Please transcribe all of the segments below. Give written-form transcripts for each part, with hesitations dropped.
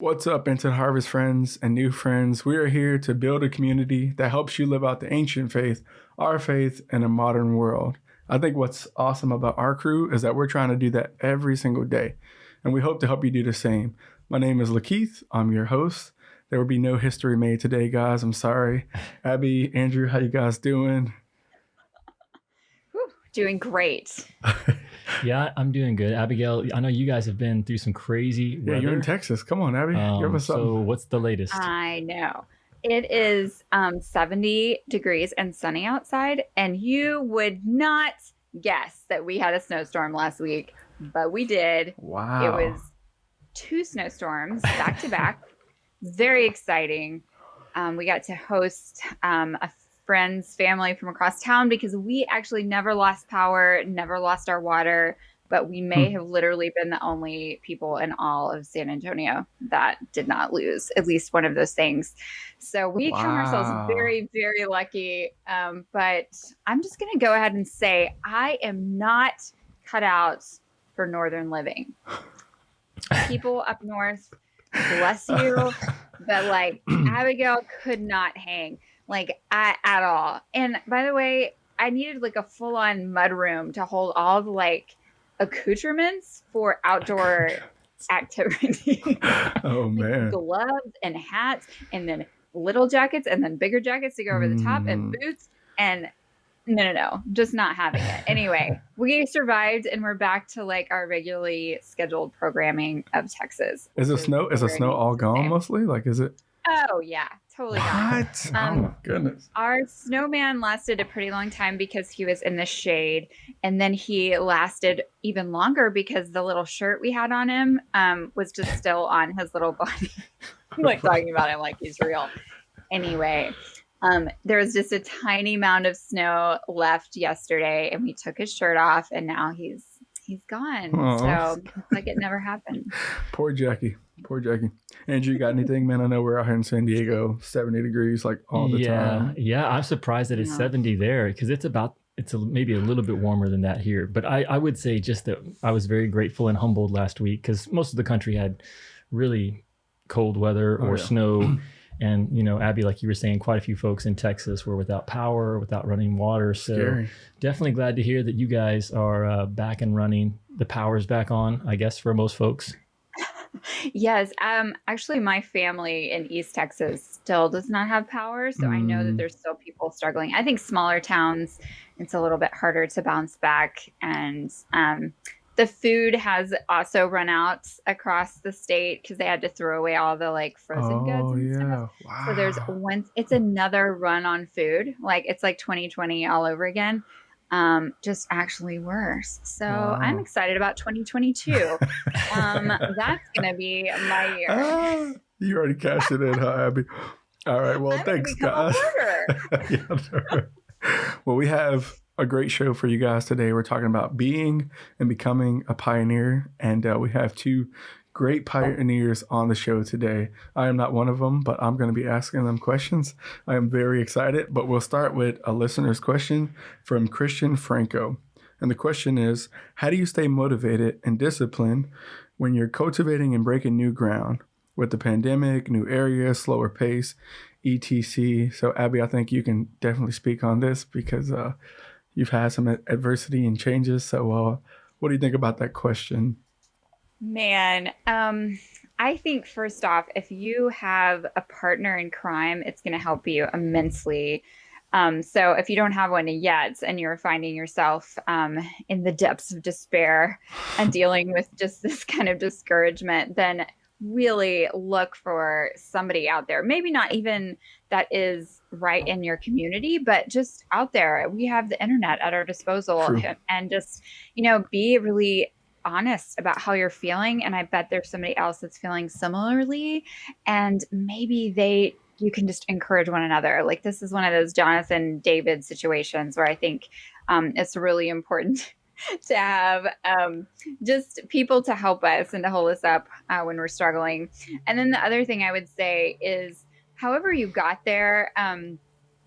What's up, Into the Harvest friends and new friends? We are here to build a community that helps you live out the ancient faith, our faith, in a modern world. I think what's awesome about our crew is that we're trying to do that every single day, and we hope to help you do the same. My name is Lakeith. I'm your host. There will be no history made today, guys. I'm sorry. Abby, Andrew, how you guys doing? Doing great. Yeah, I'm doing good. Abigail, I know you guys have been through some crazy weather. Yeah, you're in Texas. Come on, Abby. Give us something. So what's the latest? I know. It is 70 degrees and sunny outside, and you would not guess that we had a snowstorm last week, but we did. Wow. It was 2 snowstorms back to back. Very exciting. We got to host a friend's family from across town because we actually never lost power, never lost our water, but we may have literally been the only people in all of San Antonio that did not lose at least one of those things. So we count ourselves very, very lucky. But I'm just going to go ahead and say I am not cut out for northern living. People up north, bless you, but like Abigail could not hang. Like at all. And by the way, I needed like a full-on mudroom to hold all the like accoutrements for outdoor activities. Oh man. Gloves and hats and then little jackets and then bigger jackets to go over the top and boots and no, just not having it. Anyway, we survived and we're back to like our regularly scheduled programming of Texas. Is the snow all gone mostly? Like is it? Oh yeah, totally gone. What? Oh my goodness. Our snowman lasted a pretty long time because he was in the shade, and then he lasted even longer because the little shirt we had on him was just still on his little body. I'm like talking about him like he's real. Anyway, there was just a tiny amount of snow left yesterday, and we took his shirt off, and now he's gone. Aww. So it's like it never happened. Poor Jackie. Andrew, you got anything, man? I know we're out here in San Diego, 70 degrees like all the time. Yeah, I'm surprised that it's 70 there because it's maybe a little bit warmer than that here. But I would say just that I was very grateful and humbled last week because most of the country had really cold weather or snow. And, you know, Abby, like you were saying, quite a few folks in Texas were without power, without running water. So Scary. Definitely glad to hear that you guys are back and running. The power's back on, I guess, for most folks. Yes. Actually, my family in East Texas still does not have power. So I know that there's still people struggling. I think smaller towns, it's a little bit harder to bounce back. And the food has also run out across the state because they had to throw away all the like frozen goods and stuff. Wow. So it's another run on food. Like it's like 2020 all over again. Just actually worse. So I'm excited about 2022. That's going to be my year. You already cashed it in, huh, Abby? All right. Well, thanks, guys. Well, we have a great show for you guys today. We're talking about being and becoming a pioneer. And we have 2 great pioneers on the show today. I am not one of them, but I'm going to be asking them questions. I am very excited, but we'll start with a listener's question from Christian Franco. And the question is, how do you stay motivated and disciplined when you're cultivating and breaking new ground with the pandemic, new areas, slower pace, etc.? So Abby, I think you can definitely speak on this because you've had some adversity and changes. So what do you think about that question? Man, I think first off, if you have a partner in crime, it's going to help you immensely. So if you don't have one yet and you're finding yourself in the depths of despair and dealing with just this kind of discouragement, then really look for somebody out there. Maybe not even that is right in your community, but just out there. We have the internet at our disposal. True. And just, be really honest about how you're feeling. And I bet there's somebody else that's feeling similarly. And maybe you can just encourage one another. Like this is one of those Jonathan David situations where I think it's really important to have just people to help us and to hold us up when we're struggling. And then the other thing I would say is however you got there,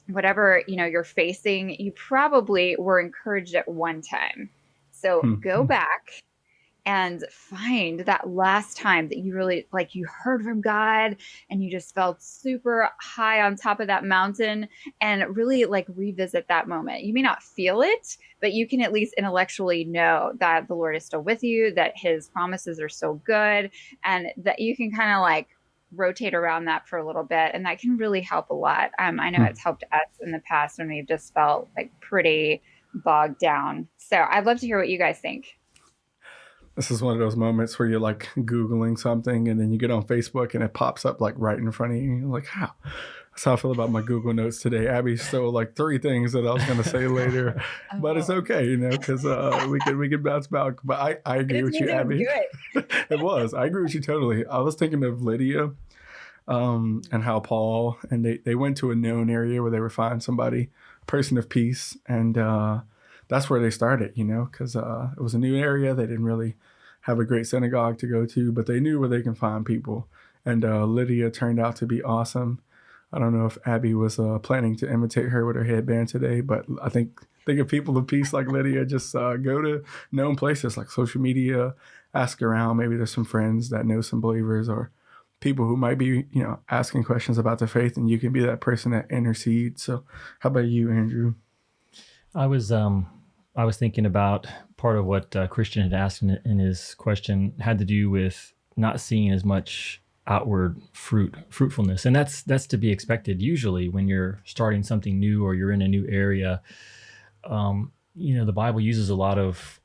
whatever, you're facing, you probably were encouraged at one time. So go back and find that last time that you really like you heard from God and you just felt super high on top of that mountain, and really like revisit that moment. You may not feel it, but you can at least intellectually know that the Lord is still with you, that his promises are still good, and that you can kind of like rotate around that for a little bit. And that can really help a lot. I know it's helped us in the past when we've just felt like pretty bogged down. So I'd love to hear what you guys think. This is one of those moments where you're like Googling something and then you get on Facebook and it pops up like right in front of you. You're like, how? That's how I feel about my Google Notes today. Abby stole like 3 things that I was going to say later, but it's okay, you know, because we can bounce back. But I agree with you, Abby. It was. I agree with you totally. I was thinking of Lydia and how Paul, and they went to a known area where they would find somebody, person of peace, and that's where they started, you know, because it was a new area. They didn't really have a great synagogue to go to, but they knew where they can find people. And Lydia turned out to be awesome. I don't know if Abby was planning to imitate her with her headband today, but I think of people of peace like Lydia, just go to known places like social media, ask around. Maybe there's some friends that know some believers or people who might be, you know, asking questions about the faith, and you can be that person that intercedes. So how about you, Andrew? I was thinking about part of what Christian had asked in his question had to do with not seeing as much outward fruitfulness, and that's to be expected. Usually, when you're starting something new or you're in a new area, you know, the Bible uses a lot of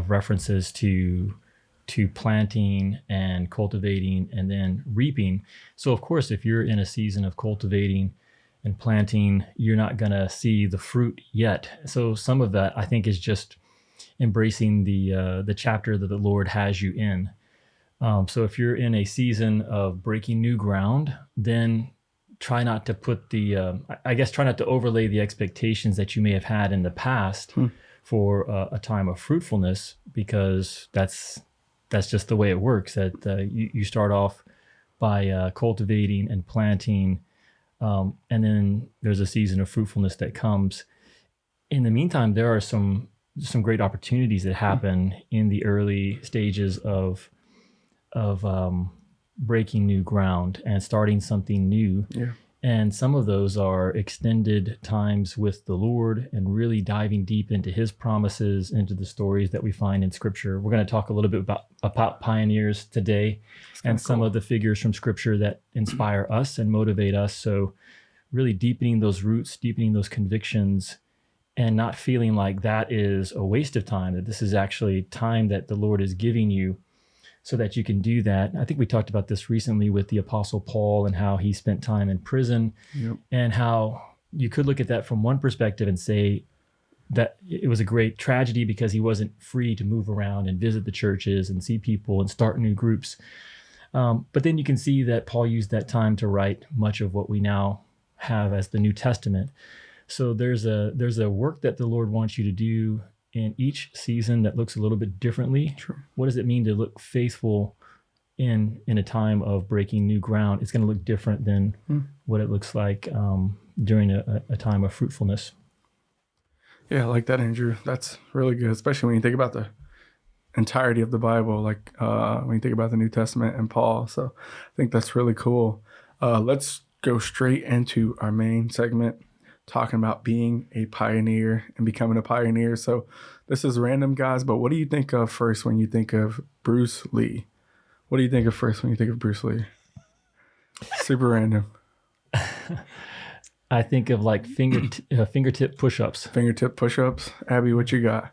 references to planting and cultivating and then reaping. So, of course, if you're in a season of cultivating and planting, you're not going to see the fruit yet. So some of that, I think, is just embracing the chapter that the Lord has you in. So if you're in a season of breaking new ground, then try not to put try not to overlay the expectations that you may have had in the past for a time of fruitfulness, because that's just the way it works. That you start off by cultivating and planting, and then there's a season of fruitfulness that comes. In the meantime, there are some great opportunities that happen in the early stages of breaking new ground and starting something new. Yeah. And some of those are extended times with the Lord and really diving deep into his promises, into the stories that we find in Scripture. We're going to talk a little bit about pioneers today and some of the figures from Scripture that inspire us and motivate us. So really deepening those roots, deepening those convictions, and not feeling like that is a waste of time, that this is actually time that the Lord is giving you so that you can do that. I think we talked about this recently with the Apostle Paul and how he spent time in prison. Yep. And how you could look at that from one perspective and say that it was a great tragedy because he wasn't free to move around and visit the churches and see people and start new groups. But then you can see that Paul used that time to write much of what we now have as the New Testament. So there's a work that the Lord wants you to do in each season that looks a little bit differently. Sure. What does it mean to look faithful in a time of breaking new ground? It's going to look different than what it looks like during a time of fruitfulness. Yeah, I like that, Andrew. That's really good, especially when you think about the entirety of the Bible, like when you think about the New Testament and Paul. So I think that's really cool. Let's go straight into our main segment, talking about being a pioneer and becoming a pioneer. So this is random, guys, but what do you think of first when you think of Bruce Lee? What do you think of first when you think of Bruce Lee? Super random. I think of like fingertip push-ups. Fingertip push-ups. Abby, what you got?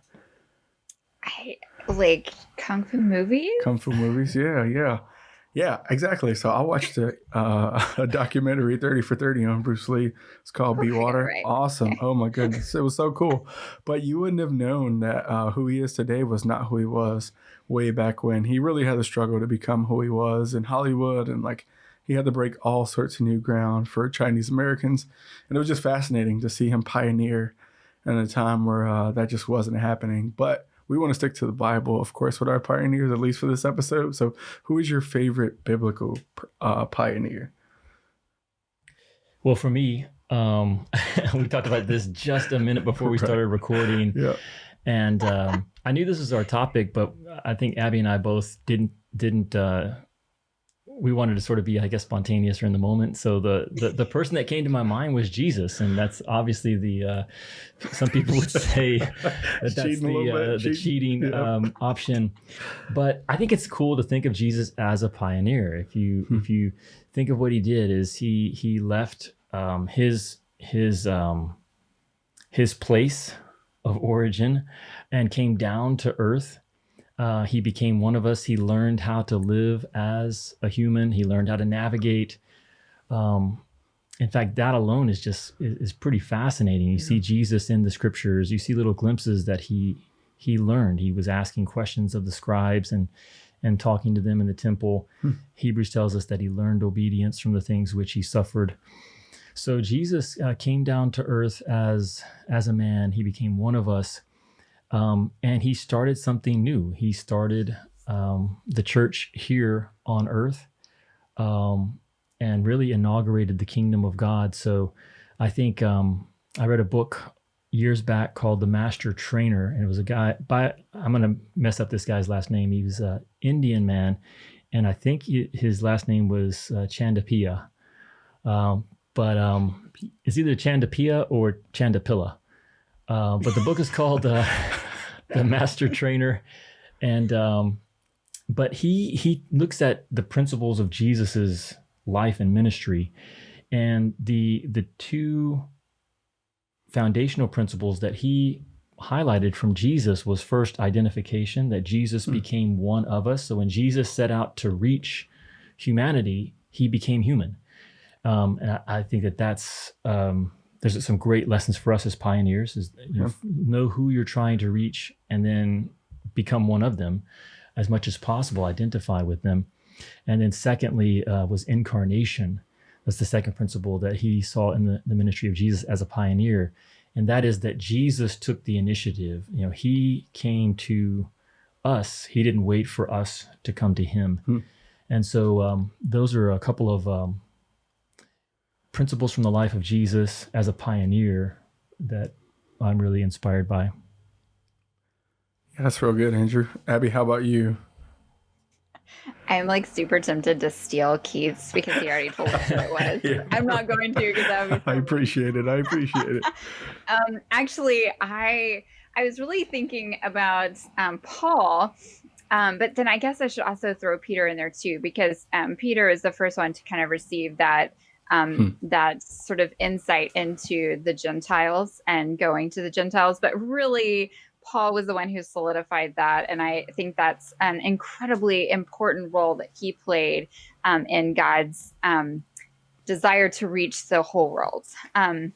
I like kung fu movies. Kung fu movies, yeah, exactly. So I watched a documentary, 30 for 30, on Bruce Lee. It's called Be Water. Right. Awesome. Okay. Oh my goodness, it was so cool. But you wouldn't have known that who he is today was not who he was way back when. He really had to struggle to become who he was in Hollywood, and like he had to break all sorts of new ground for Chinese Americans. And it was just fascinating to see him pioneer in a time where that just wasn't happening. But we want to stick to the Bible, of course, with our pioneers, at least for this episode. So who is your favorite biblical pioneer? Well, for me, we talked about this just a minute before we started recording. Yeah. And I knew this was our topic, but I think Abby and I both didn't we wanted to sort of be, I guess, spontaneous or in the moment. So the person that came to my mind was Jesus, and that's obviously the some people would say that's the cheating option. But I think it's cool to think of Jesus as a pioneer. If you think of what he did, is he left his place of origin and came down to earth. He became one of us. He learned how to live as a human. He learned how to navigate. In fact, that alone is pretty fascinating. You see Jesus in the scriptures. You see little glimpses that he learned. He was asking questions of the scribes and talking to them in the temple. Hebrews tells us that he learned obedience from the things which he suffered. So Jesus came down to earth as a man. He became one of us. And he started something new. He started the church here on earth and really inaugurated the kingdom of God. So I think I read a book years back called The Master Trainer, and it was a guy I'm going to mess up this guy's last name. He was an Indian man, and I think his last name was Chandapia. But it's either Chandapia or Chandapilla. But the book is called The Master Trainer. And but he looks at the principles of Jesus's life and ministry. And the two foundational principles that he highlighted from Jesus was first identification, that Jesus became one of us. So when Jesus set out to reach humanity, he became human. And I think that's there's some great lessons for us as pioneers, is know who you're trying to reach and then become one of them as much as possible, identify with them. And then secondly was incarnation. That's the second principle that he saw in the ministry of Jesus as a pioneer. And that is that Jesus took the initiative. He came to us. He didn't wait for us to come to him. And so those are a couple of principles from the life of Jesus as a pioneer that I'm really inspired by. Yeah, that's real good, Andrew. Abby, how about you? I'm like super tempted to steal Keith's because he already told us what it was. Yeah. I'm not going to because that would be I appreciate it. Actually, I was really thinking about Paul, but then I guess I should also throw Peter in there too, because Peter is the first one to kind of receive that that sort of insight into the Gentiles and going to the Gentiles. But really, Paul was the one who solidified that. And I think that's an incredibly important role that he played in God's desire to reach the whole world. And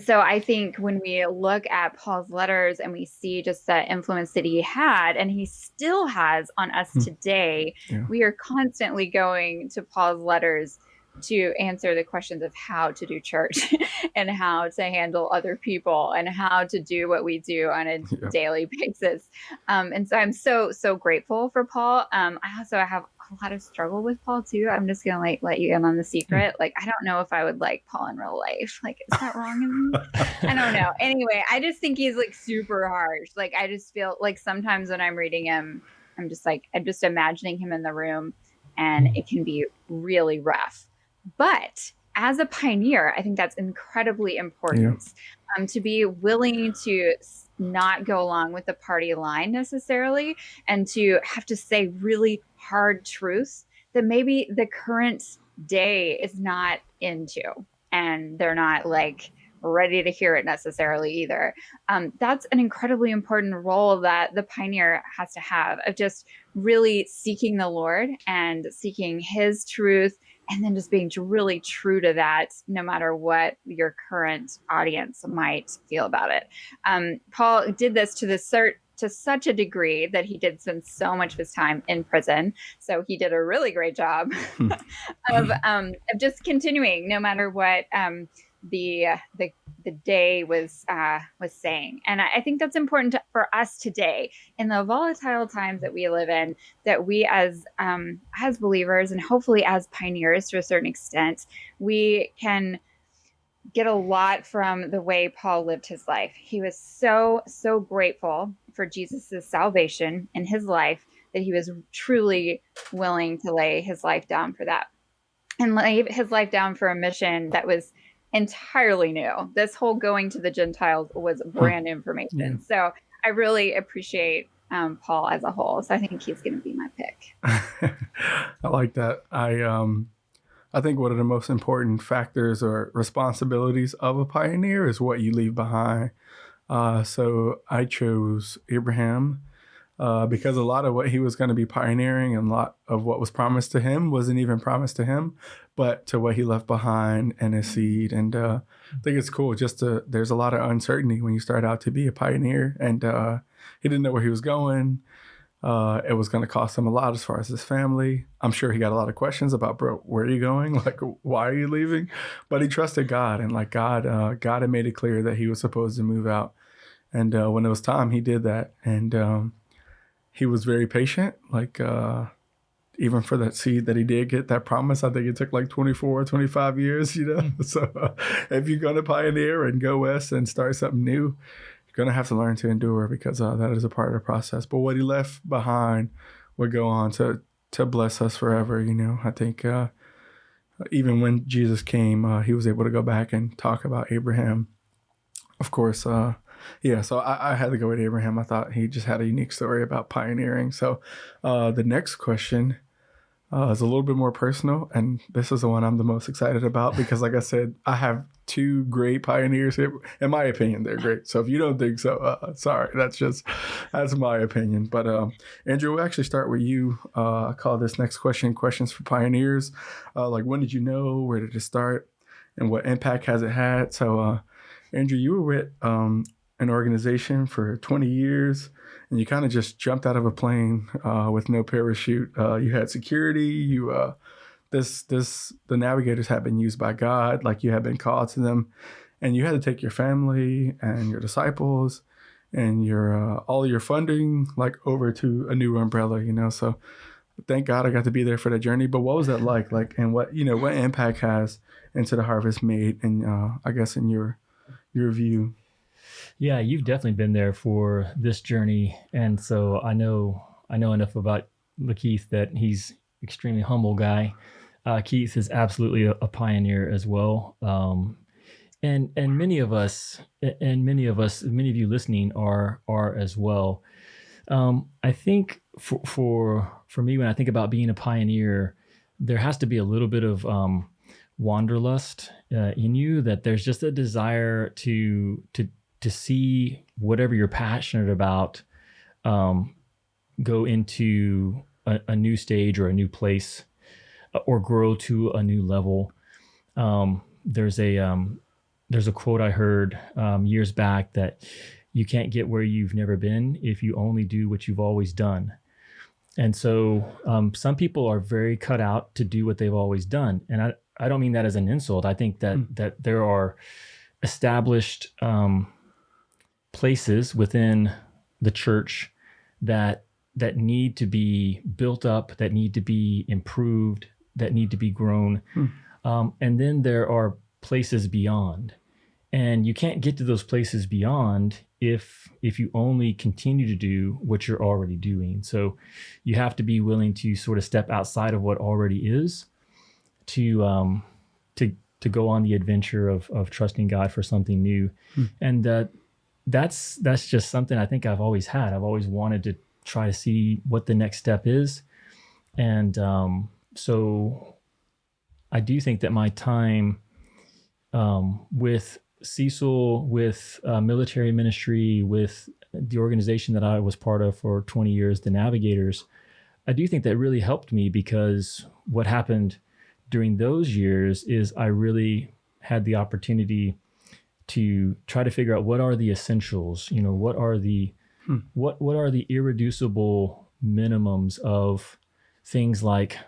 so I think when we look at Paul's letters and we see just the influence that he had and he still has on us today, we are constantly going to Paul's letters to answer the questions of how to do church and how to handle other people and how to do what we do on a daily basis. And so I'm so grateful for Paul. I also have a lot of struggle with Paul too. I'm just going to let you in on the secret. Like, I don't know if I would like Paul in real life. Like, is that wrong of me? I don't know. Anyway, I just think he's like super harsh. Like, I just feel like sometimes when I'm reading him, I'm just imagining him in the room and it can be really rough. But as a pioneer, I think that's incredibly important to be willing to not go along with the party line necessarily, and to have to say really hard truths that maybe the current day is not into, and they're not like ready to hear it necessarily either. That's an incredibly important role that the pioneer has to have, of just really seeking the Lord and seeking his truth, and then just being really true to that, no matter what your current audience might feel about it. Paul did this to such a degree that he did spend so much of his time in prison. So he did a really great job of just continuing, no matter what the day was saying. And I think that's important for us today in the volatile times that we live in, that we as believers and hopefully as pioneers to a certain extent, we can get a lot from the way Paul lived his life. He was so, so grateful for Jesus's salvation in his life that he was truly willing to lay his life down for that and lay his life down for a mission that was entirely new. This whole going to the Gentiles was brand new information. Yeah. So I really appreciate Paul as a whole. So I think he's going to be my pick. I like that. I think one of the most important factors or responsibilities of a pioneer is what you leave behind. So I chose Abraham because a lot of what he was going to be pioneering and a lot of what was promised to him wasn't even promised to him, but to what he left behind and his seed. And I think it's cool there's a lot of uncertainty when you start out to be a pioneer, and he didn't know where he was going. It was going to cost him a lot as far as his family. I'm sure he got a lot of questions about, bro, where are you going? Like, why are you leaving? But he trusted God, and like God had made it clear that he was supposed to move out. And when it was time, he did that. And he was very patient. Like, even for that seed that he did get, that promise, I think it took like 24 or 25 years, So if you're going to pioneer and go west and start something new, you're going to have to learn to endure, because that is a part of the process. But what he left behind would go on to bless us forever. I think even when Jesus came, he was able to go back and talk about Abraham. Of course, so I had to go with Abraham. I thought he just had a unique story about pioneering. So the next question is a little bit more personal, and this is the one I'm the most excited about because, like I said, I have two great pioneers here. In my opinion, they're great. So if you don't think so, sorry, that's my opinion. But Andrew, we'll actually start with you. I call this next question Questions for Pioneers. Like, when did you know? Where did it start? And what impact has it had? So Andrew, you were with an organization for 20 years, and you kind of just jumped out of a plane with no parachute. You had security. The navigators had been used by God, like you had been called to them, and you had to take your family and your disciples and your all your funding like over to a new umbrella. So thank God I got to be there for that journey. But what was that like? Like, and what impact has Into the Harvest made, and I guess in your view? Yeah, you've definitely been there for this journey. And so I know enough about Keith that he's extremely humble guy. Keith is absolutely a pioneer as well. And many of you listening are as well. I think for me, when I think about being a pioneer, there has to be a little bit of wanderlust in you, that there's just a desire to see whatever you're passionate about go into a new stage or a new place, or grow to a new level. There's a quote I heard years back that you can't get where you've never been if you only do what you've always done. And so some people are very cut out to do what they've always done. And I don't mean that as an insult. I think that there are established places within the church that need to be built up, that need to be improved, that need to be grown. And then there are places beyond. And you can't get to those places beyond if you only continue to do what you're already doing. So you have to be willing to sort of step outside of what already is to go on the adventure of trusting God for something new. And that's just something I think I've always had. I've always wanted to try to see what the next step is. And so I do think that my time with Cecil, with military ministry, with the organization that I was part of for 20 years, the Navigators, I do think that really helped me, because what happened during those years is I really had the opportunity to try to figure out what are the essentials, what are the irreducible minimums of things like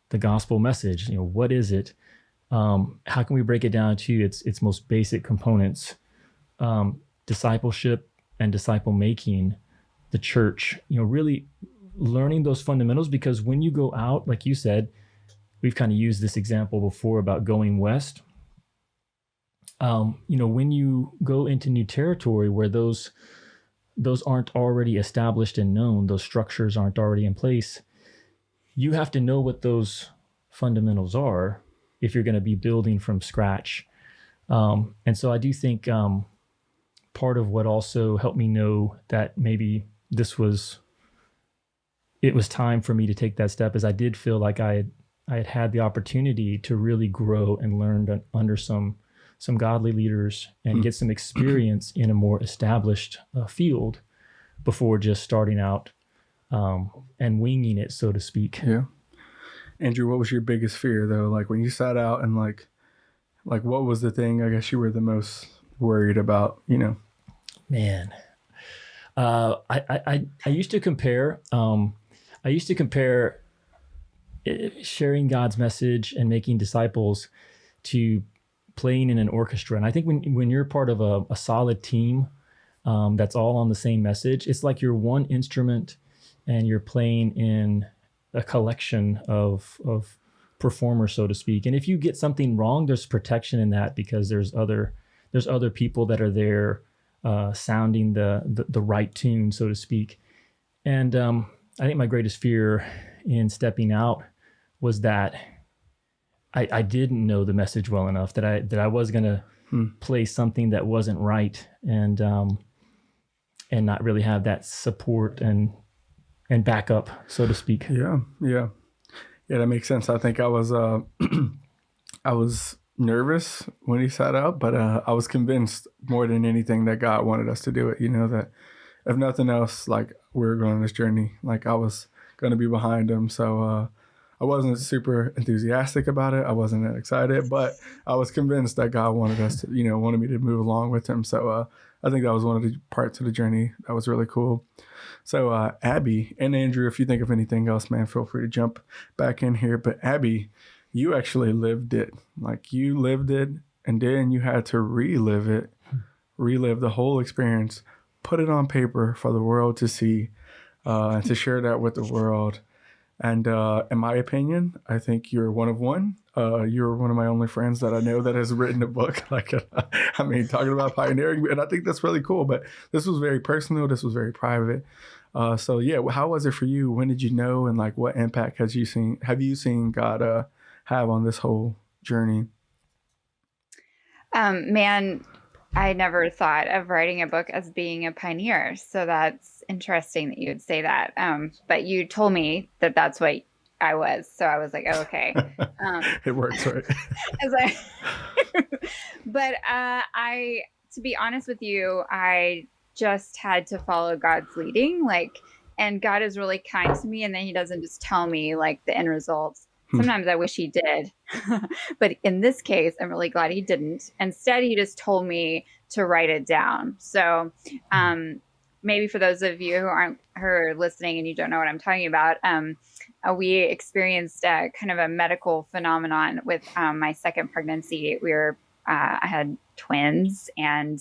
the gospel message. What is it? How can we break it down to its most basic components? Discipleship and disciple making, the church, really learning those fundamentals, because when you go out, like you said, we've kind of used this example before about going west. when you go into new territory where those aren't already established and known, those structures aren't already in place, you have to know what those fundamentals are if you're going to be building from scratch. And so I do think part of what also helped me know that maybe it was time for me to take that step is I did feel like I had the opportunity to really grow and learn under some godly leaders and get some experience in a more established field before just starting out and winging it, so to speak. Yeah. Andrew, what was your biggest fear though? Like when you sat out and like what was the thing I guess you were the most worried about, Man, I used to compare. I used to compare sharing God's message and making disciples to playing in an orchestra. And I think when you're part of a solid team that's all on the same message, it's like you're one instrument and you're playing in a collection of performers, so to speak. And if you get something wrong, there's protection in that because there's other people that are there sounding the right tune, so to speak. And I think my greatest fear in stepping out was that I didn't know the message well enough, that I was going to play something that wasn't right and not really have that support and backup, so to speak. Yeah, that makes sense. I think I was I was nervous when he sat out, but I was convinced more than anything that God wanted us to do it. That if nothing else, like we were going on this journey, like I was going to be behind him. So I wasn't super enthusiastic about it. I wasn't that excited, but I was convinced that God wanted us to, wanted me to move along with him. So I think that was one of the parts of the journey that was really cool. So Abby and Andrew, if you think of anything else, man, feel free to jump back in here. But Abby, you actually lived it. Like you lived it, and then you had to relive the whole experience, put it on paper for the world to see, and to share that with the world. And in my opinion, I think you're one of one. You're one of my only friends that I know that has written a book. Like, talking about pioneering, and I think that's really cool. But this was very personal. This was very private. So yeah, how was it for you? When did you know, and like, what impact have you seen God have on this whole journey? Man, I never thought of writing a book as being a pioneer. So that's interesting that you would say that. But you told me that that's what I was. So I was like, oh, okay. It works, right? But to be honest with you, I just had to follow God's leading. And God is really kind to me. And then he doesn't just tell me like the end results. Sometimes I wish he did. But in this case, I'm really glad he didn't. Instead, he just told me to write it down. So maybe for those of you who are listening and you don't know what I'm talking about, we experienced kind of a medical phenomenon with my second pregnancy. I had twins, and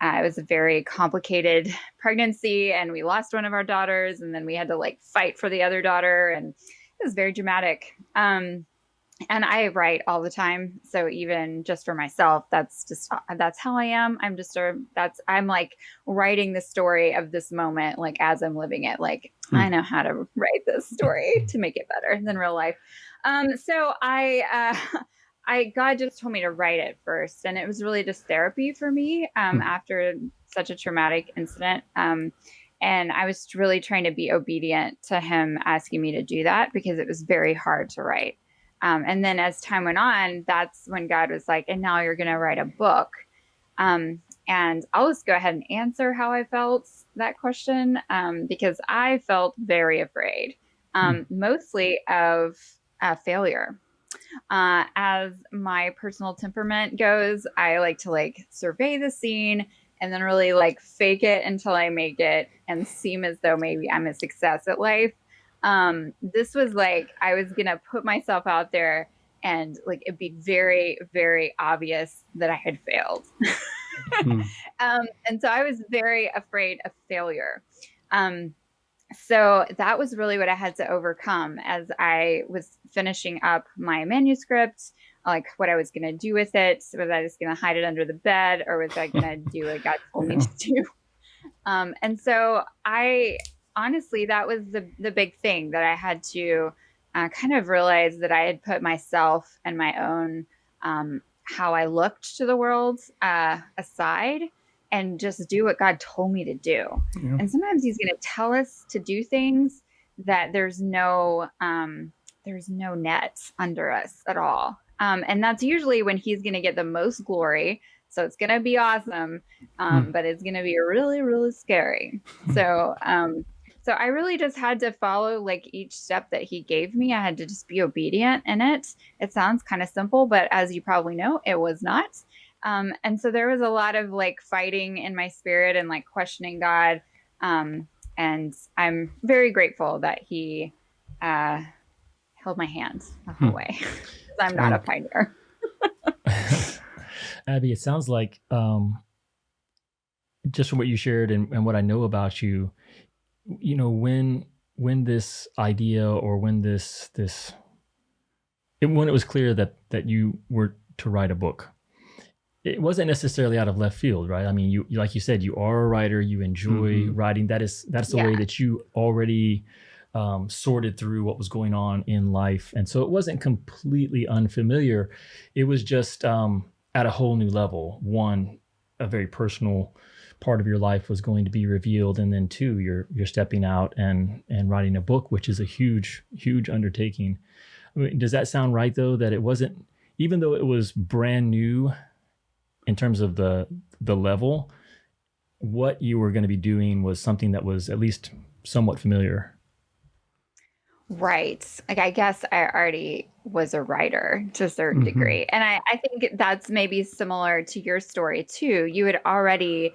it was a very complicated pregnancy, and we lost one of our daughters, and then we had to like fight for the other daughter, and it was very dramatic. And I write all the time. So even just for myself, that's how I am. I'm like writing the story of this moment, like as I'm living it, like I know how to write this story to make it better than real life. So God just told me to write it first. And it was really just therapy for me after such a traumatic incident. And I was really trying to be obedient to him asking me to do that because it was very hard to write. And then as time went on, that's when God was like, and now you're going to write a book. And I'll just go ahead and answer how I felt that question, because I felt very afraid, mostly of failure. As my personal temperament goes, I like to survey the scene and then really fake it until I make it and seem as though maybe I'm a success at life. This was I was going to put myself out there and it'd be very, very obvious that I had failed. And so I was very afraid of failure. So that was really what I had to overcome as I was finishing up my manuscript, like what I was going to do with it. Was I just going to hide it under the bed, or was I going to do what God told me Yeah. to do? And so I honestly, that was the big thing that I had to kind of realize, that I had put myself and my own how I looked to the world aside, and just do what God told me to do. Yeah. And sometimes He's going to tell us to do things that there's no net under us at all. And that's usually when He's going to get the most glory. So it's going to be awesome, but it's going to be really, really scary. So I really just had to follow like each step that He gave me. I had to just be obedient in it. It sounds kind of simple, but as you probably know, it was not. And so there was a lot of like fighting in my spirit and like questioning God. And I'm very grateful that He held my hand the whole way, because I'm not a pioneer. Abby, it sounds like just from what you shared and what I know about you, you know, when this idea, or when when it was clear that you were to write a book, it wasn't necessarily out of left field, right? I mean, you like you said, you are a writer, you enjoy writing. That's the way that you already sorted through what was going on in life. And so it wasn't completely unfamiliar. It was just at a whole new level. One, a very personal part of your life was going to be revealed. And then two, you're stepping out and writing a book, which is a huge, huge undertaking. I mean, does that sound right though, that it wasn't, even though it was brand new in terms of the level, what you were going to be doing was something that was at least somewhat familiar? Right. Like, I guess I already was a writer to a certain degree. And I think that's maybe similar to your story too. You had already,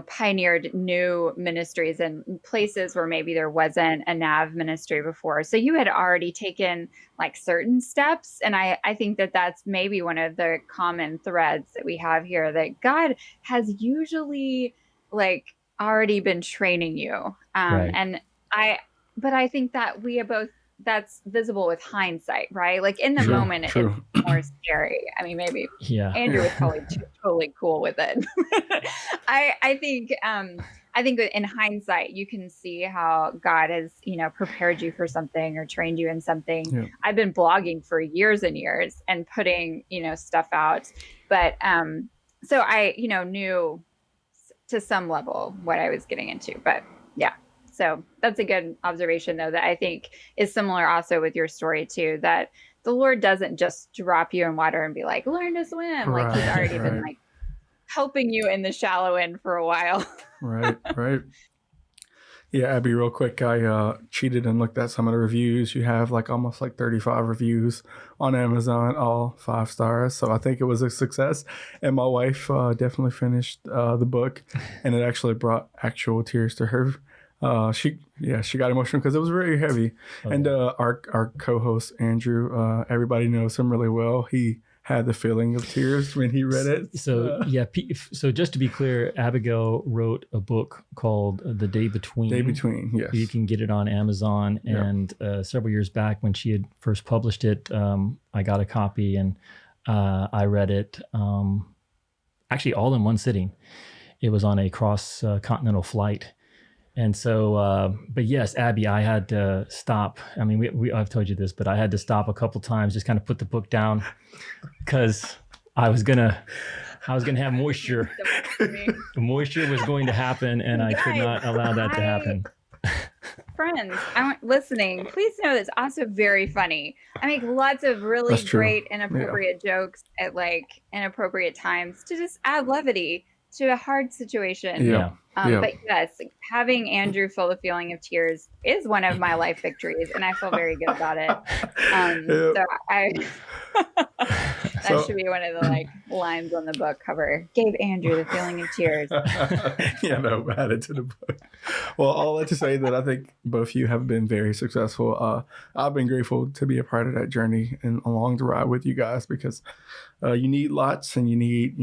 pioneered new ministries and places where maybe there wasn't a NAV ministry before. So you had already taken like certain steps. And I think that that's maybe one of the common threads that we have here, that God has usually like already been training you. Right. And but I think that that's visible with hindsight, right? Like in the moment, it's more scary. I mean, maybe Andrew was probably totally cool with it. I think in hindsight, you can see how God has, prepared you for something or trained you in something. Yeah. I've been blogging for years and years and putting, stuff out. But so I, knew to some level what I was getting into. But yeah. So that's a good observation, though, that I think is similar also with your story, too, that the Lord doesn't just drop you in water and be like, learn to swim. Right, like He's already been like helping you in the shallow end for a while. Right. Yeah, Abby, real quick, I cheated and looked at some of the reviews. You have like almost like 35 reviews on Amazon, all 5 stars. So I think it was a success. And my wife definitely finished the book, and it actually brought actual tears to her. She got emotional because it was very heavy. Okay. And our co-host Andrew, everybody knows him really well. He had the feeling of tears when he read it. So so just to be clear, Abigail wrote a book called The Day Between. Day Between, yes. You can get it on Amazon. Yep. And several years back when she had first published it, I got a copy and I read it actually all in one sitting. It was on a cross-continental flight. And so, but yes, Abby, I had to stop. I mean, I've told you this, but I had to stop a couple times, just kind of put the book down, because I was gonna have moisture. The moisture was going to happen, and I could not allow that to happen. Friends, listening, please know that's also very funny. I make lots of really great inappropriate jokes at like inappropriate times to just add levity to a hard situation. Yeah. But yes, having Andrew feel the feeling of tears is one of my life victories, and I feel very good about it. That should be one of the like lines on the book cover. Gave Andrew the feeling of tears. Add it to the book. Well, I'll let you say that I think both of you have been very successful. I've been grateful to be a part of that journey and along the ride with you guys, because you need lots, and you need,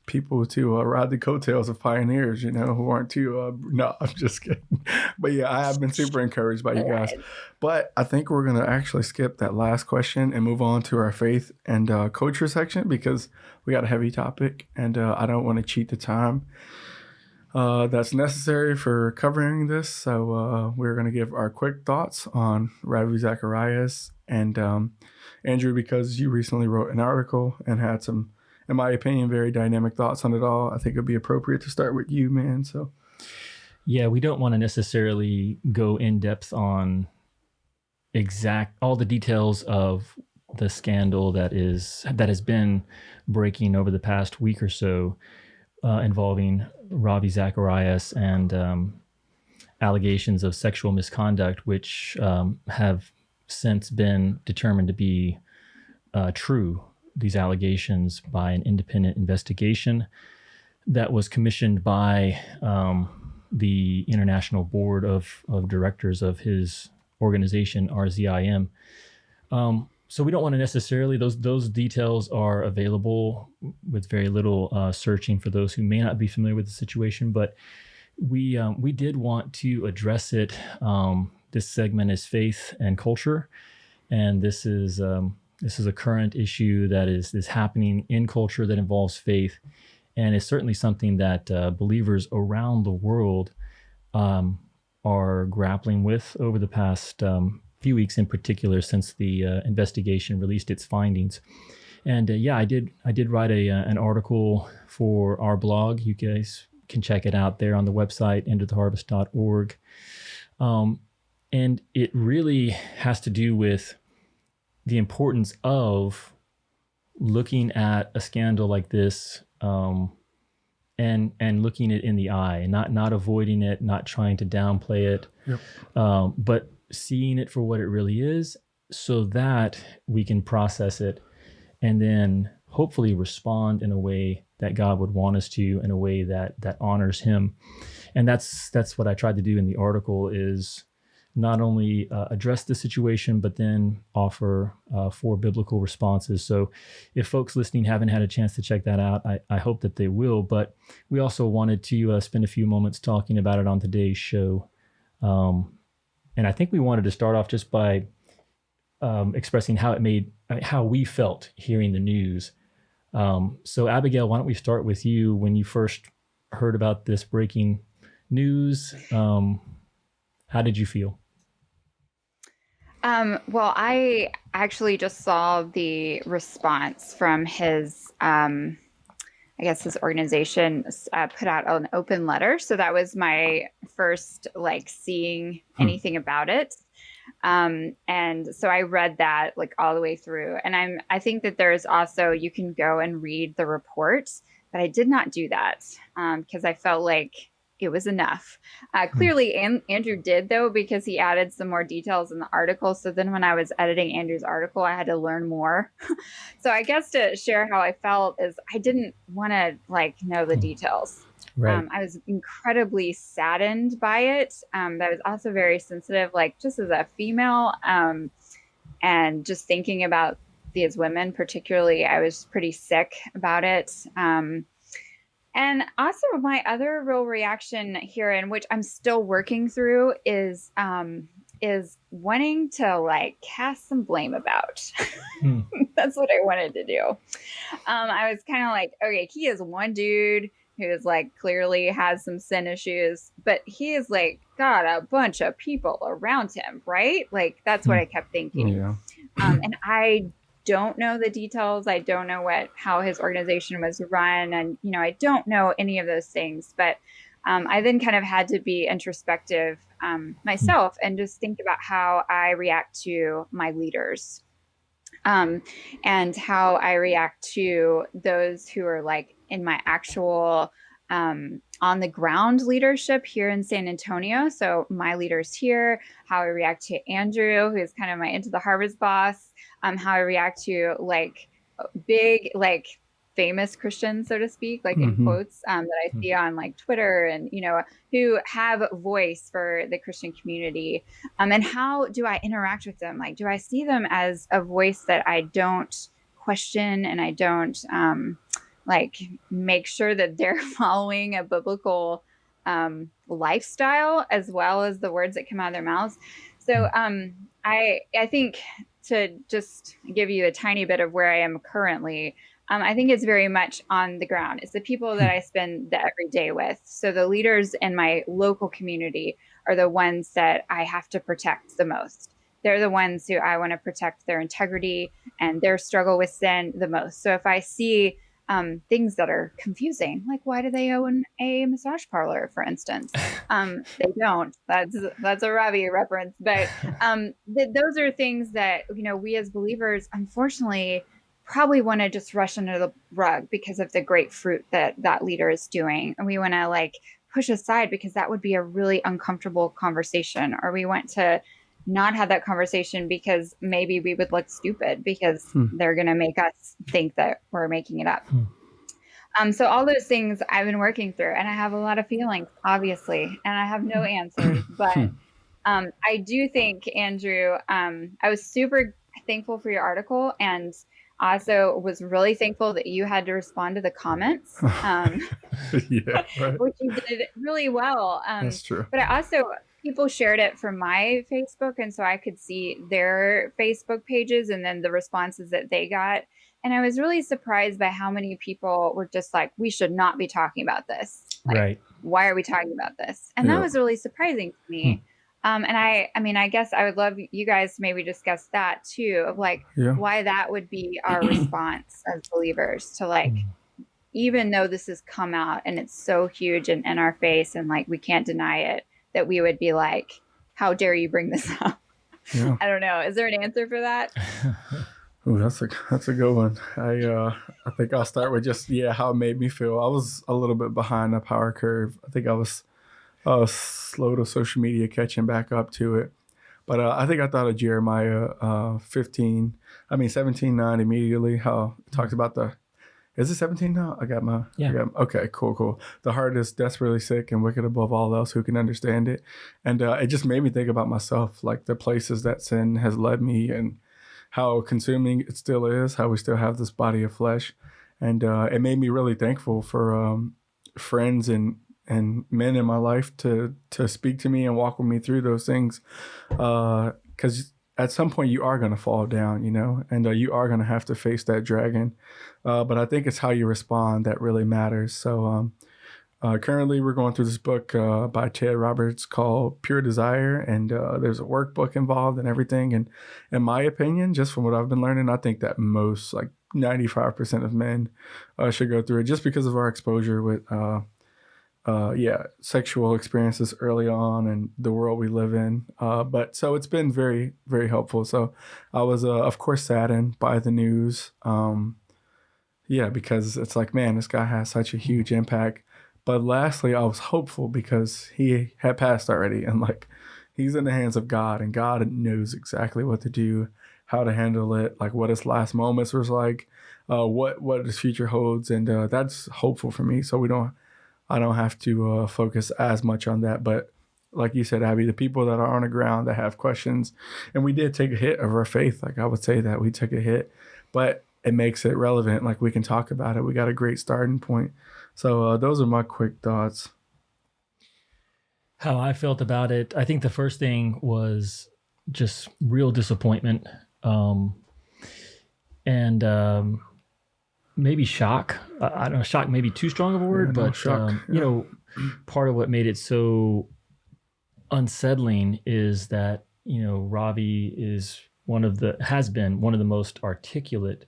people to ride the coattails of pioneers, who aren't too. No, I'm just kidding. But yeah, I have been super encouraged by you guys. But I think we're going to actually skip that last question and move on to our faith and culture section, because we got a heavy topic and I don't want to cheat the time that's necessary for covering this. So we're going to give our quick thoughts on Ravi Zacharias and Andrew, because you recently wrote an article and had some, in my opinion, very dynamic thoughts on it all. I think it'd be appropriate to start with you, man. So yeah, we don't want to necessarily go in depth on all the details of the scandal that has been breaking over the past week or so, involving Ravi Zacharias and allegations of sexual misconduct, which have since been determined to be true. These allegations by an independent investigation that was commissioned by the International Board of Directors of his organization, RZIM. So we don't want to necessarily, those details are available with very little searching for those who may not be familiar with the situation, but we did want to address it. This segment is faith and culture, and this is a current issue that is happening in culture that involves faith, and it's certainly something that believers around the world are grappling with over the past few weeks, in particular, since the investigation released its findings. And I did write an article for our blog. You guys can check it out there on the website, entertheharvest.org. And it really has to do with the importance of looking at a scandal like this, and looking it in the eye, and not avoiding it, not trying to downplay it, but seeing it for what it really is, so that we can process it and then hopefully respond in a way that God would want us to, in a way that honors Him. And that's what I tried to do in the article, is not only address the situation, but then offer 4 biblical responses. So if folks listening haven't had a chance to check that out, I hope that they will. But we also wanted to spend a few moments talking about it on today's show. And I think we wanted to start off just by expressing how we felt hearing the news. So Abigail, why don't we start with you? When you first heard about this breaking news, how did you feel? Well, I actually just saw the response from his, his organization put out an open letter. So that was my first seeing anything about it. And so I read that all the way through, and I think that there's also, you can go and read the report, but I did not do that, because I felt like it was enough. Clearly, Andrew did, though, because he added some more details in the article. So then when I was editing Andrew's article, I had to learn more. So I guess to share how I felt is I didn't want to know the details. Right. I was incredibly saddened by it. I was also very sensitive, just as a female, and just thinking about these women particularly, I was pretty sick about it. And also my other real reaction herein, which I'm still working through, is wanting to cast some blame about. That's what I wanted to do. I was kind of okay, he is one dude who is clearly has some sin issues, but he is got a bunch of people around him, right? That's what I kept thinking. Yeah. And I don't know the details. I don't know how his organization was run, and I don't know any of those things. But I then kind of had to be introspective myself and just think about how I react to my leaders, and how I react to those who are in my actual on the ground leadership here in San Antonio. So my leaders here, how I react to Andrew, who's kind of my Into the Harvest boss, how I react to big, famous Christians, so to speak, in quotes, that I see on Twitter, and, who have a voice for the Christian community. And how do I interact with them? Do I see them as a voice that I don't question, and I don't, like make sure that they're following a biblical lifestyle as well as the words that come out of their mouths. So I think, to just give you a tiny bit of where I am currently, I think it's very much on the ground. It's the people that I spend the everyday with. So the leaders in my local community are the ones that I have to protect the most. They're the ones who I want to protect their integrity and their struggle with sin the most. So if I see things that are confusing, like why do they own a massage parlor, for instance? They don't. That's a Ravi reference, but those are things that, you know, we as believers, unfortunately, probably want to just rush under the rug because of the great fruit that that leader is doing, and we want to like push aside because that would be a really uncomfortable conversation, or we want to not have that conversation because maybe we would look stupid because they're going to make us think that we're making it up. So all those things I've been working through, and I have a lot of feelings, obviously, and I have no answers, but I do think, Andrew, I was super thankful for your article, and also was really thankful that you had to respond to the comments, Yeah, right. which you did really well. That's true. But I also, people shared it from my Facebook, and so I could see their Facebook pages and then the responses that they got. And I was really surprised by how many people were just like, we should not be talking about this. Like, Right. why are we talking about this? And that was really surprising to me. And I mean, I guess I would love you guys to maybe discuss that too, of like why that would be our response as believers to like, even though this has come out and it's so huge and in our face and like we can't deny it, that we would be like, how dare you bring this up? Yeah. I don't know. Is there an answer for that? Oh, that's a good one. I think I'll start with just how it made me feel. I was a little bit behind the power curve. I think I was slow to social media catching back up to it. But I think I thought of Jeremiah 17:9 immediately, how it talks about is it 17 now? Okay, cool. The heart is desperately sick and wicked above all else. Who can understand it? And it just made me think about myself, like the places that sin has led me and how consuming it still is, how we still have this body of flesh. And it made me really thankful for friends and men in my life to speak to me and walk with me through those things. Because at some point you are going to fall down, you know, and you are going to have to face that dragon. But I think it's how you respond that really matters. So currently we're going through this book by Ted Roberts called Pure Desire. And there's a workbook involved and everything. And in my opinion, just from what I've been learning, I think that most, like 95% of men should go through it just because of our exposure with sexual experiences early on and the world we live in. But so it's been very, very helpful. So I was, of course, saddened by the news. Because it's like, man, this guy has such a huge impact. But lastly, I was hopeful because he had passed already. And like, he's in the hands of God, and God knows exactly what to do, how to handle it, like what his last moments was like, what his future holds. And that's hopeful for me. So I don't have to focus as much on that. But like you said, Abby, the people that are on the ground that have questions, and we did take a hit of our faith. Like I would say that we took a hit, but it makes it relevant. Like we can talk about it. We got a great starting point. So those are my quick thoughts. How I felt about it, I think the first thing was just real disappointment. Maybe shock. I don't know, shock may be too strong of a word, but shock. You know, part of what made it so unsettling is that, you know, Ravi has been one of the most articulate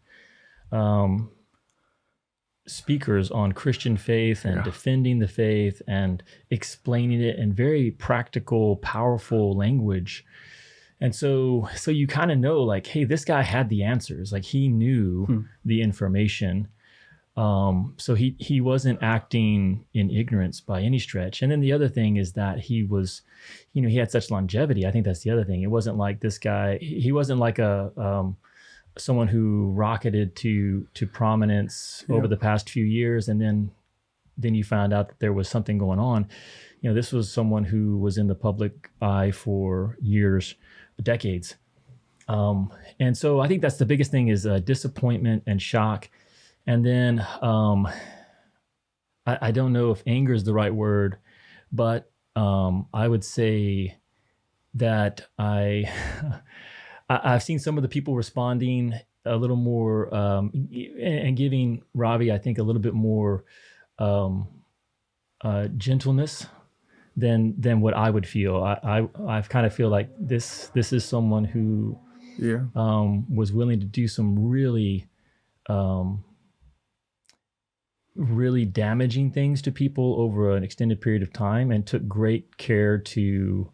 speakers on Christian faith and defending the faith and explaining it in very practical, powerful language. And so you kind of know, like, hey, this guy had the answers. Like he knew the information. So he wasn't acting in ignorance by any stretch. And then the other thing is that he was, you know, he had such longevity. I think that's the other thing. It wasn't like this guy. He wasn't like someone who rocketed to prominence over the past few years, and then you found out that there was something going on. You know, this was someone who was in the public eye for years, decades. And so I think that's the biggest thing is disappointment and shock. And then I don't know if anger is the right word, but I would say that I've seen some of the people responding a little more and giving Ravi, I think, a little bit more gentleness than what I would feel. I kind of feel like this is someone who Yeah. was willing to do some really damaging things to people over an extended period of time, and took great care to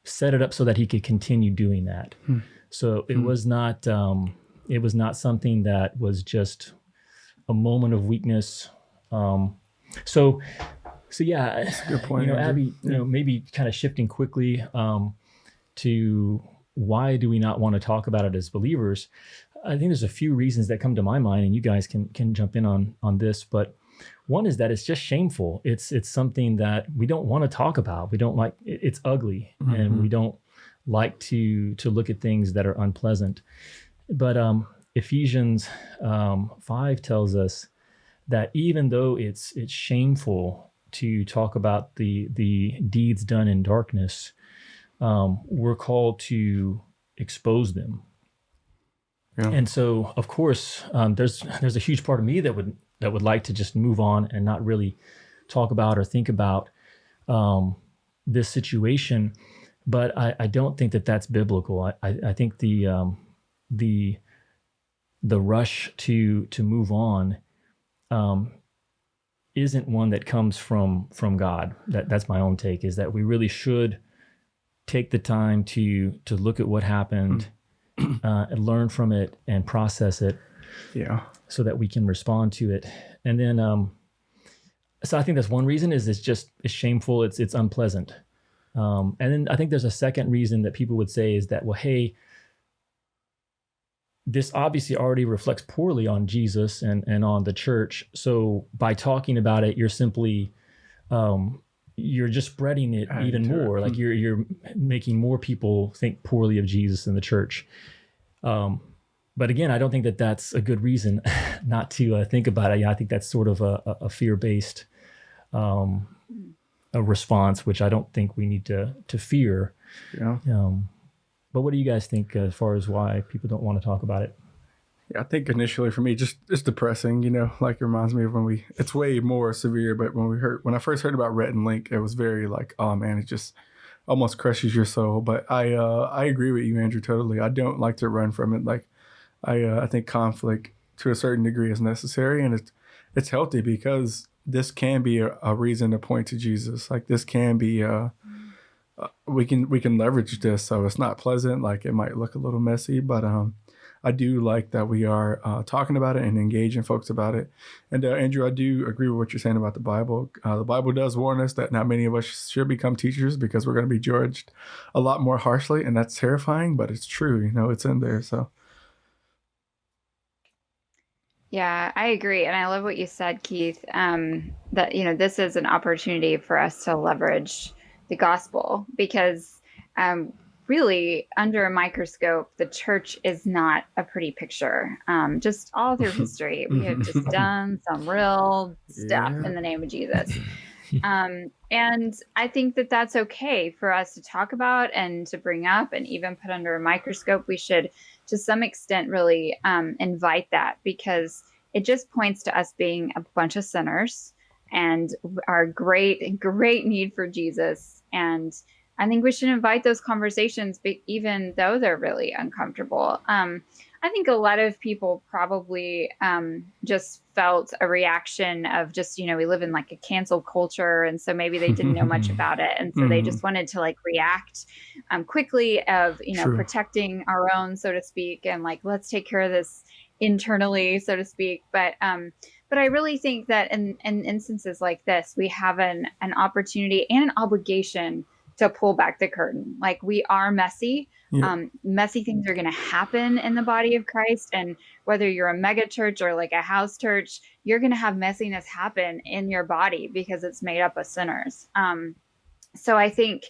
set it up so that he could continue doing that. So it was not something that was just a moment of weakness. So yeah, That's a good point, Andrew. Abby, maybe kind of shifting quickly to why do we not want to talk about it as believers? I think there's a few reasons that come to my mind, and you guys can jump in on this. But one is that it's just shameful. It's something that we don't want to talk about. We don't like. It's ugly, and we don't like to look at things that are unpleasant. But Ephesians 5 tells us that even though it's shameful to talk about the deeds done in darkness, we're called to expose them. Yeah. And so, of course, there's a huge part of me that would like to just move on and not really talk about or think about this situation. But I don't think that that's biblical. I think the rush to move on isn't one that comes from God. That's my own take, is that we really should take the time to look at what happened, and learn from it and process it, so that we can respond to it. And then, so I think that's one reason, is it's shameful. It's unpleasant. And then I think there's a second reason that people would say is that, well, hey, this obviously already reflects poorly on Jesus and on the church. So by talking about it, you're simply, you're just spreading it even more. Like you're making more people think poorly of Jesus and the church. But again, I don't think that that's a good reason not to think about it. I think that's sort of a fear-based a response, which I don't think we need to fear. Yeah. But what do you guys think as far as why people don't want to talk about it? Yeah, I think initially for me, it's depressing, like it reminds me of it's way more severe, but when I first heard about Rhett and Link, it was very like, oh man, it just almost crushes your soul. But I agree with you, Andrew, totally. I don't like to run from it. Like I think conflict to a certain degree is necessary, and it's healthy, because this can be a reason to point to Jesus. Like this can be we can leverage this, so it's not pleasant. Like it might look a little messy, but I do like that we are talking about it and engaging folks about it. And Andrew, I do agree with what you're saying about the Bible. The Bible does warn us that not many of us should become teachers, because we're going to be judged a lot more harshly, and that's terrifying, but it's true. It's in there. So. Yeah, I agree. And I love what you said, Keith, that, this is an opportunity for us to leverage the gospel, because really, under a microscope, the church is not a pretty picture. Just all through history, we have just done some real stuff in the name of Jesus. And I think that that's okay for us to talk about and to bring up and even put under a microscope. We should, to some extent, really invite that, because it just points to us being a bunch of sinners and our great need for Jesus. And I think we should invite those conversations, even though they're really uncomfortable. I think a lot of people probably just felt a reaction of just, we live in like a cancel culture. And so maybe they didn't know much about it. And so they just wanted to like react quickly of, protecting our own, so to speak. And like, let's take care of this internally, so to speak. But I really think that in instances like this, we have an opportunity and an obligation to pull back the curtain. Like, we are messy. Yeah. Messy things are going to happen in the body of Christ. And whether you're a mega church or like a house church, you're going to have messiness happen in your body because it's made up of sinners. So I think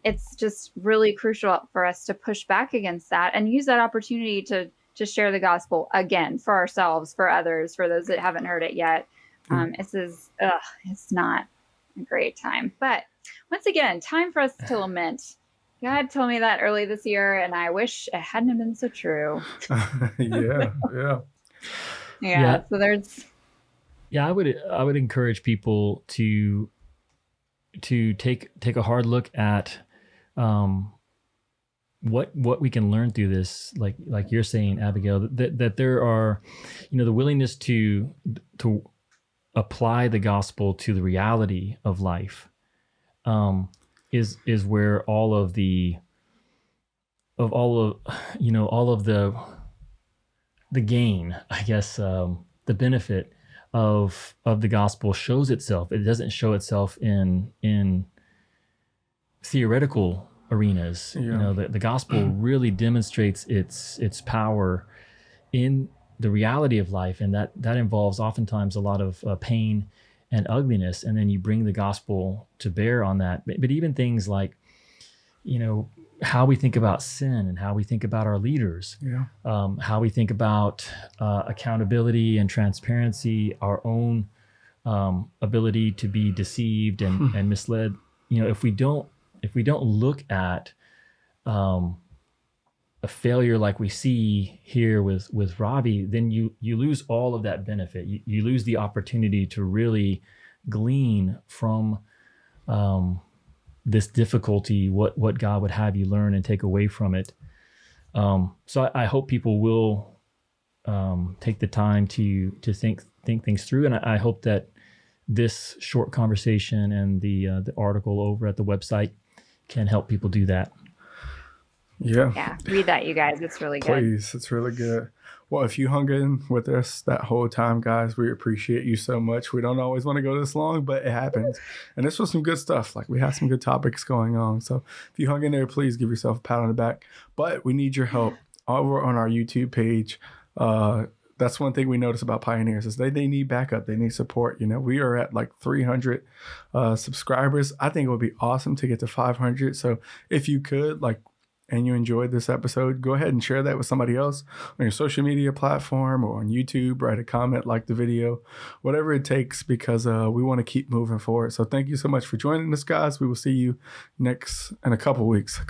it's just really crucial for us to push back against that and use that opportunity to to share the gospel again for ourselves, for others, for those that haven't heard it yet. It's not a great time. But once again, time for us to lament. God told me that early this year, and I wish it hadn't been so true. Yeah. So there's. Yeah, I would encourage people to take a hard look at what we can learn through this, like you're saying, Abigail, that there are, the willingness to apply the gospel to the reality of life, is where all of the gain, I guess, the benefit of the gospel shows itself. It doesn't show itself in theoretical arenas. The gospel really demonstrates its power in the reality of life, and that involves oftentimes a lot of pain and ugliness, and then you bring the gospel to bear on that. But even things like, how we think about sin and how we think about our leaders, how we think about accountability and transparency, our own ability to be deceived and misled. If we don't look at a failure like we see here with Ravi, then you lose all of that benefit. You lose the opportunity to really glean from this difficulty, what God would have you learn and take away from it. So I hope people will take the time to think things through, and I hope that this short conversation and the article over at the website can help people do that. Yeah, read that, you guys. It's really good. Please, it's really good. Well, if you hung in with us that whole time, guys, we appreciate you so much. We don't always want to go this long, but it happens. And this was some good stuff. Like, we had some good topics going on. So if you hung in there, please give yourself a pat on the back. But we need your help over on our YouTube page. That's one thing we notice about Pioneers is they need backup. They need support. We are at like 300 subscribers. I think it would be awesome to get to 500. So if you could, and you enjoyed this episode, go ahead and share that with somebody else on your social media platform or on YouTube. Write a comment, like the video, whatever it takes, because we want to keep moving forward. So thank you so much for joining us, guys. We will see you next in a couple weeks.